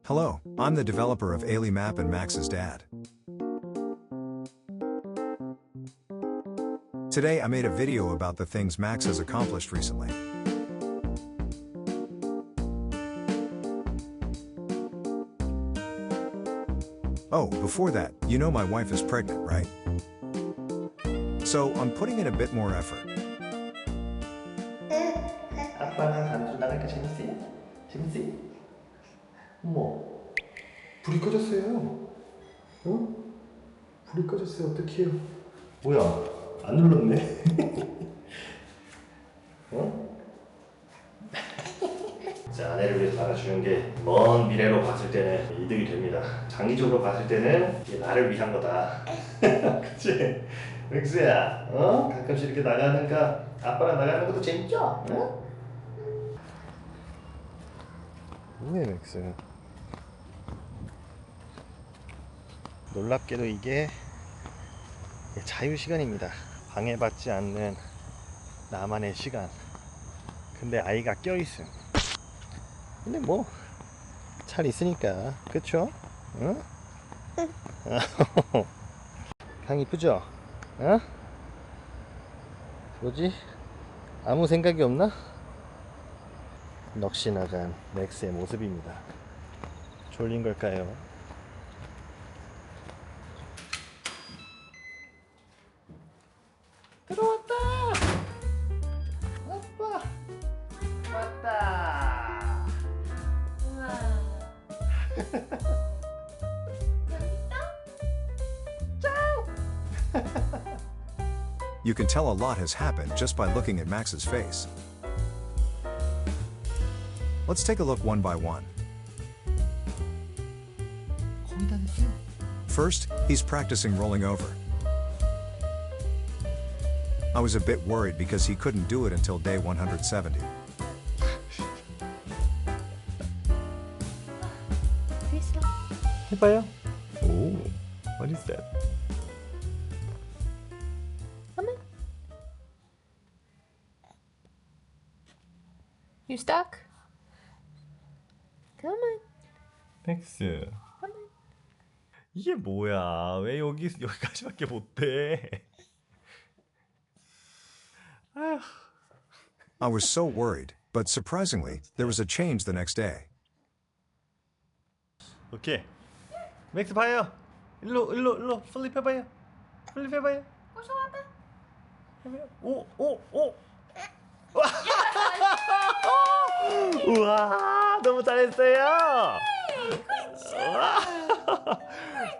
Hello, I'm the developer of AliMap and Max's dad. Today I made a video about the things Max has accomplished recently. Oh, before that, you know my wife is pregnant, right? So I'm putting in a bit more effort. 아빠랑 단둘 나가니까 재밌어요? 재밌어요? 어머, 불이 꺼졌어요. 어? 불이 꺼졌어요. 어떡해요? 뭐야? 안 눌렀네. 어? 자, 아내를 위해서 나가주는 게 먼 미래로 봤을 때는 이득이 됩니다. 장기적으로 봤을 때는 이게 나를 위한 거다. 그치? 맥스야, 어? 가끔씩 이렇게 나가니까 아빠랑 나가는 것도 재밌죠? 어? 뭐해, 맥스? 놀랍게도 이게 자유시간입니다. 방해받지 않는 나만의 시간. 근데 아이가 껴있음. 근데 뭐 잘 있으니까, 그쵸? 응? 강 이쁘죠? 어? 뭐지? 아무 생각이 없나? 넋이 나간 맥스의 모습입니다. 졸린 걸까요? 들어왔다! 아빠! 왔다! You can tell a lot has happened just by looking at Max's face. Let's take a look one by one. 거의 다 됐어요. First, he's practicing rolling over. I was a bit worried because he couldn't do it until day 170. 해봐요. 오, what is that? You stuck? Come on. 맥스. 이게 뭐야? 왜 여기까지밖에 못 돼? 아휴. I was so worried, but surprisingly, there was a change the next day. 오케이. 맥스 봐요. 일로 플립 해봐요. 플립 해봐요. 해봐요. 오. 우와, 너무 잘했어요.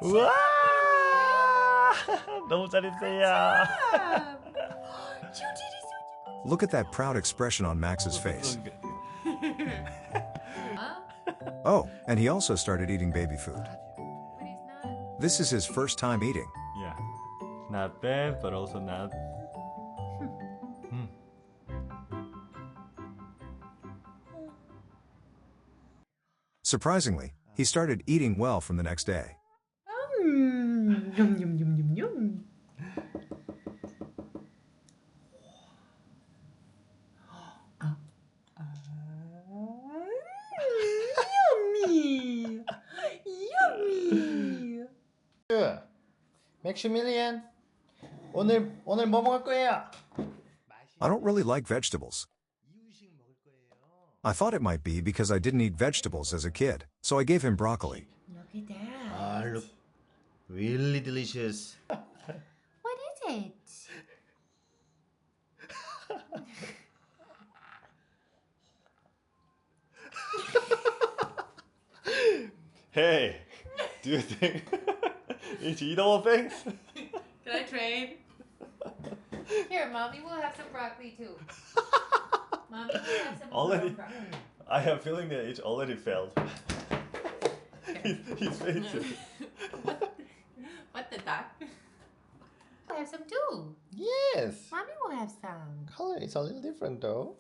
우와, 너무 잘했어요. Look at that proud expression on Max's face. Oh, and he also started eating baby food. This is his first time eating. Yeah, not bad, but also not. Surprisingly, he started eating well from the next day. Yum, yum, yum, yum, yum. Yummy! Yummy! 맥시밀리안, 오늘 뭐 먹을 거예요? I don't really like vegetables. I thought it might be because I didn't eat vegetables as a kid, so I gave him broccoli. Look at that. Ah, look, really delicious. What is it? Hey, do you think it's eatable things? Can I trade? Here, Mommy will have some broccoli too. Mommy will have some Already, broccoli. I have a feeling that it's already failed. His face. What the duck? We'll have some too. Yes. Mommy will have some. Color is a little different though.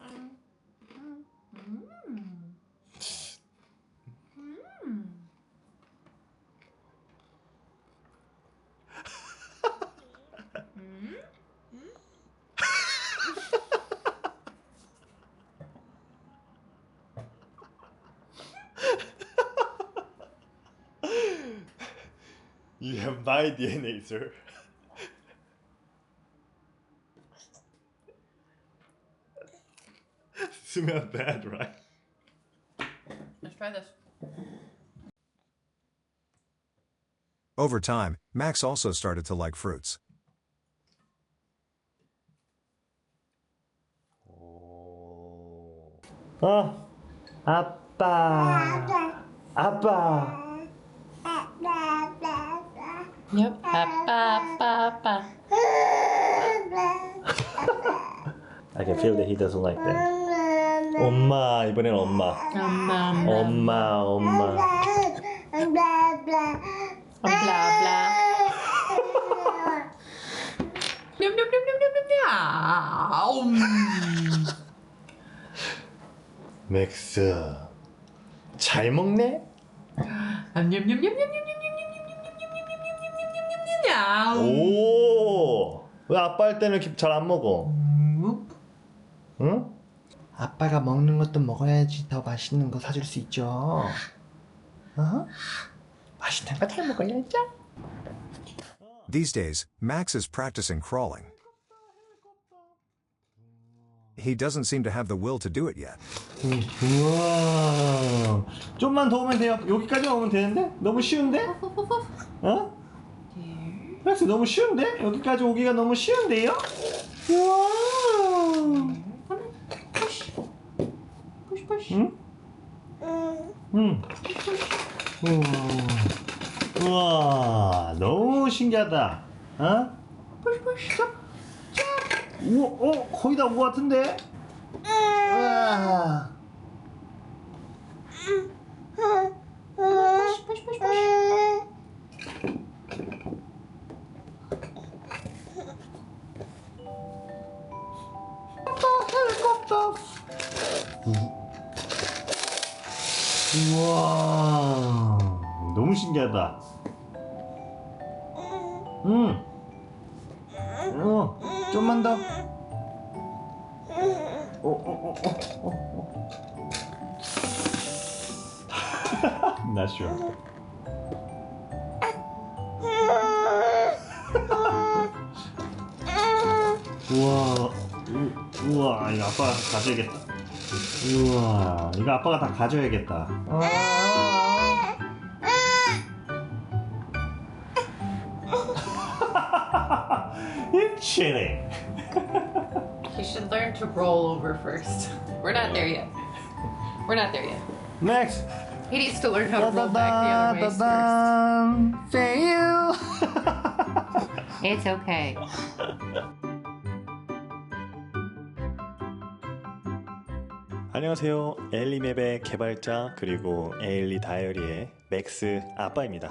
You have my DNA, sir. Smell bad, right? Let's try this. Over time, Max also started to like fruits. 아빠. 아빠. Yep. Ba. I can feel that he doesn't like that. 엄마, 이번엔 엄마. 엄마. Blah blah. Yum yum yum yum yum yum. 맥스, 잘 먹네? Yum yum yum yum yum yum yum. 오, 왜 아빠 할 때는 이렇게 잘 안 먹어? 응? 아빠가 먹는 것도 먹어야지 더 맛있는 거 사줄 수 있죠. 어? 맛있는 거 잘 먹어야죠. These days, Max is practicing crawling. He doesn't seem to have the will to do it yet. 우와, 좀만 더 오면 돼요. 여기까지만 오면 되는데? 너무 쉬운데? 어? 맥스 너무 쉬운데? 여기까지 오기가 너무 쉬운데요? 우와. Push. 응? 응. 우와, 너무 신기하다. 어? Push. 우와, 거의 다 온 것 같은데? 우와. Push. 헬리콥터. 우와, 너무 신기하다. 좀만 더. Not sure. 우와, 이거 아빠가 다 가져야겠다. 우와, 이거 아빠가 다 가져야겠다. You're chilling. He should learn to roll over first. We're not there yet. Next. He needs to learn how to roll back the other ways first. Fail. It's okay. 안녕하세요. 에일리맵의 개발자 그리고 에일리 다이어리의 맥스 아빠입니다.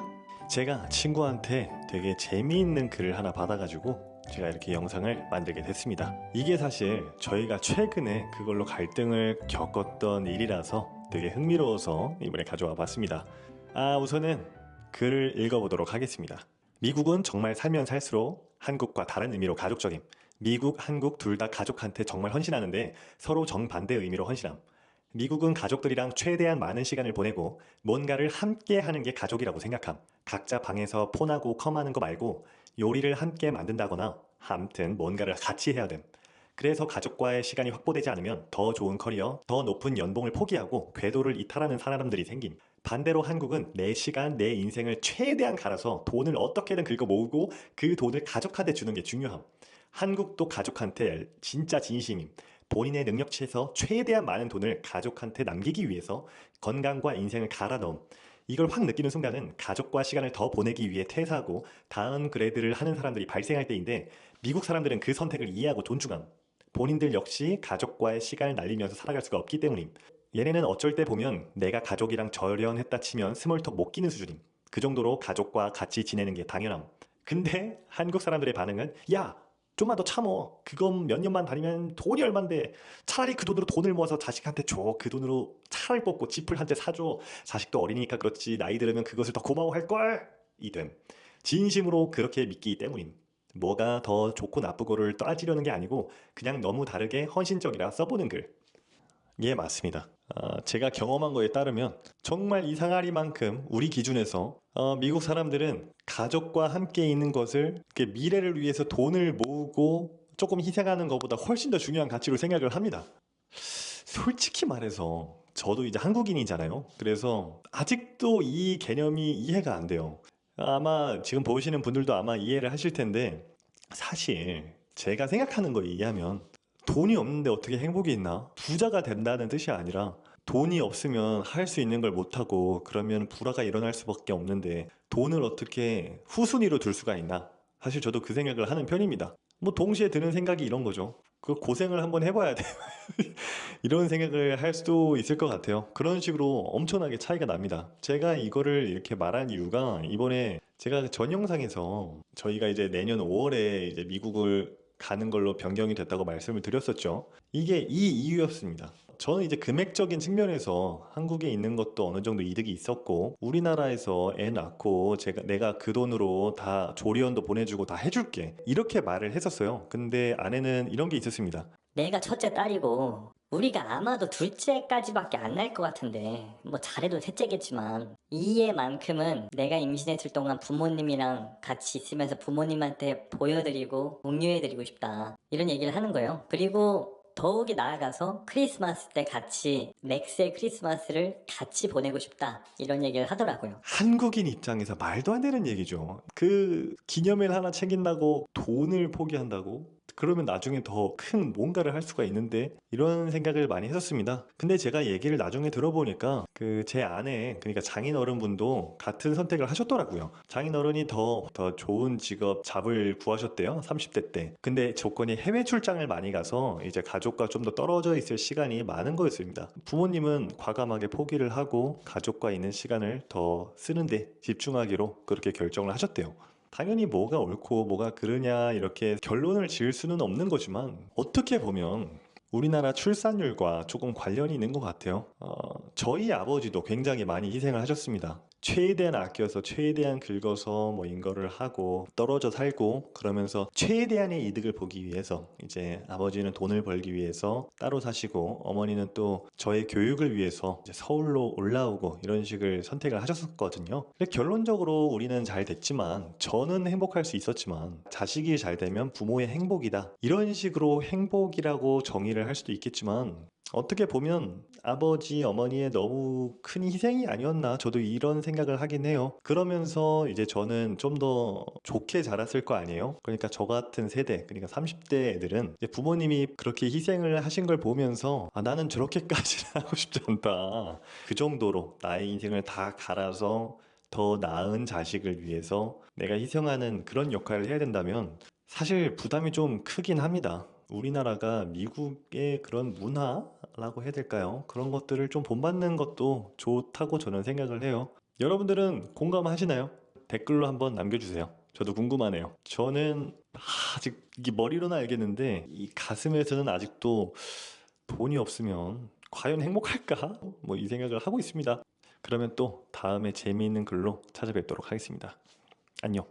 제가 친구한테 되게 재미있는 글을 하나 받아가지고 제가 이렇게 영상을 만들게 됐습니다. 이게 사실 저희가 최근에 그걸로 갈등을 겪었던 일이라서 되게 흥미로워서 이번에 가져와 봤습니다. 우선은 글을 읽어보도록 하겠습니다. 미국은 정말 살면 살수록 한국과 다른 의미로 가족적임. 미국, 한국 둘 다 가족한테 정말 헌신하는데 서로 정반대의 의미로 헌신함. 미국은 가족들이랑 최대한 많은 시간을 보내고 뭔가를 함께 하는 게 가족이라고 생각함. 각자 방에서 폰하고 컴하는 거 말고 요리를 함께 만든다거나 암튼 뭔가를 같이 해야 됨. 그래서 가족과의 시간이 확보되지 않으면 더 좋은 커리어, 더 높은 연봉을 포기하고 궤도를 이탈하는 사람들이 생김. 반대로 한국은 내 시간, 내 인생을 최대한 갈아서 돈을 어떻게든 긁어 모으고 그 돈을 가족한테 주는 게 중요함. 한국도 가족한테 진짜 진심임. 본인의 능력치에서 최대한 많은 돈을 가족한테 남기기 위해서 건강과 인생을 갈아 넣음. 이걸 확 느끼는 순간은 가족과 시간을 더 보내기 위해 퇴사하고 다운그레이드를 하는 사람들이 발생할 때인데 미국 사람들은 그 선택을 이해하고 존중함. 본인들 역시 가족과의 시간을 날리면서 살아갈 수가 없기 때문임. 얘네는 어쩔 때 보면 내가 가족이랑 절연했다 치면 스몰톡 못 끼는 수준임. 그 정도로 가족과 같이 지내는 게 당연함. 근데 한국 사람들의 반응은 야! 좀만 더 참어. 그건 몇 년만 다니면 돈이 얼만데 차라리 그 돈으로 돈을 모아서 자식한테 줘. 그 돈으로 차를 뽑고 집을 한 채 사줘. 자식도 어리니까 그렇지 나이 들으면 그것을 더 고마워할걸. 이됨. 진심으로 그렇게 믿기 때문임. 뭐가 더 좋고 나쁘고를 따지려는 게 아니고 그냥 너무 다르게 헌신적이라 써보는 글. 예, 맞습니다. 제가 경험한 거에 따르면 정말 이상하리만큼 우리 기준에서 미국 사람들은 가족과 함께 있는 것을 이렇게 미래를 위해서 돈을 모으고 조금 희생하는 것보다 훨씬 더 중요한 가치로 생각을 합니다. 솔직히 말해서 저도 이제 한국인이잖아요. 그래서 아직도 이 개념이 이해가 안 돼요. 아마 지금 보시는 분들도 아마 이해를 하실 텐데, 사실 제가 생각하는 거에 의하면 돈이 없는데 어떻게 행복이 있나? 부자가 된다는 뜻이 아니라 돈이 없으면 할 수 있는 걸 못하고 그러면 불화가 일어날 수밖에 없는데 돈을 어떻게 후순위로 둘 수가 있나? 사실 저도 그 생각을 하는 편입니다. 뭐 동시에 드는 생각이 이런 거죠. 그 고생을 한번 해봐야 돼. 이런 생각을 할 수도 있을 것 같아요. 그런 식으로 엄청나게 차이가 납니다. 제가 이거를 이렇게 말한 이유가 이번에 제가 전 영상에서 저희가 이제 내년 5월에 이제 미국을 가는 걸로 변경이 됐다고 말씀을 드렸었죠. 이게 이 이유였습니다. 저는 이제 금액적인 측면에서 한국에 있는 것도 어느 정도 이득이 있었고 우리나라에서 애 낳고 내가 그 돈으로 다 조리원도 보내주고 다 해줄게 이렇게 말을 했었어요. 근데 아내는 이런 게 있었습니다. 내가 첫째 딸이고 우리가 아마도 둘째까지밖에 안 날 것 같은데 뭐 잘해도 셋째겠지만 이 애만큼은 내가 임신했을 동안 부모님이랑 같이 있으면서 부모님한테 보여드리고 공유해드리고 싶다 이런 얘기를 하는 거예요. 그리고 더욱이 나아가서 크리스마스 때 같이 렉스의 크리스마스를 같이 보내고 싶다 이런 얘기를 하더라고요. 한국인 입장에서 말도 안 되는 얘기죠. 그 기념일 하나 챙긴다고 돈을 포기한다고? 그러면 나중에 더 큰 뭔가를 할 수가 있는데 이런 생각을 많이 했었습니다. 근데 제가 얘기를 나중에 들어보니까 그 제 아내 그러니까 장인어른분도 같은 선택을 하셨더라고요. 장인어른이 더 좋은 직업 잡을 구하셨대요. 30대 때. 근데 조건이 해외 출장을 많이 가서 이제 가족과 좀 더 떨어져 있을 시간이 많은 거였습니다. 부모님은 과감하게 포기를 하고 가족과 있는 시간을 더 쓰는데 집중하기로 그렇게 결정을 하셨대요. 당연히 뭐가 옳고 뭐가 그르냐 이렇게 결론을 지을 수는 없는 거지만 어떻게 보면 우리나라 출산율과 조금 관련이 있는 것 같아요. 저희 아버지도 굉장히 많이 희생을 하셨습니다. 최대한 아껴서 최대한 긁어서 뭐 인거를 하고 떨어져 살고 그러면서 최대한의 이득을 보기 위해서 이제 아버지는 돈을 벌기 위해서 따로 사시고 어머니는 또 저의 교육을 위해서 이제 서울로 올라오고 이런 식을 선택을 하셨었거든요. 근데 결론적으로 우리는 잘 됐지만 저는 행복할 수 있었지만 자식이 잘 되면 부모의 행복이다 이런 식으로 행복이라고 정의를 할 수도 있겠지만 어떻게 보면 아버지, 어머니의 너무 큰 희생이 아니었나 저도 이런 생각을 하긴 해요. 그러면서 이제 저는 좀 더 좋게 자랐을 거 아니에요. 그러니까 저 같은 세대, 그러니까 30대 애들은 이제 부모님이 그렇게 희생을 하신 걸 보면서 나는 저렇게까지는 하고 싶지 않다. 그 정도로 나의 인생을 다 갈아서 더 나은 자식을 위해서 내가 희생하는 그런 역할을 해야 된다면 사실 부담이 좀 크긴 합니다. 우리나라가 미국의 그런 문화라고 해야 될까요? 그런 것들을 좀 본받는 것도 좋다고 저는 생각을 해요. 여러분들은 공감하시나요? 댓글로 한번 남겨주세요. 저도 궁금하네요. 저는 아직 이게 머리로는 알겠는데 이 가슴에서는 아직도 돈이 없으면 과연 행복할까? 뭐 이 생각을 하고 있습니다. 그러면 또 다음에 재미있는 글로 찾아뵙도록 하겠습니다. 안녕.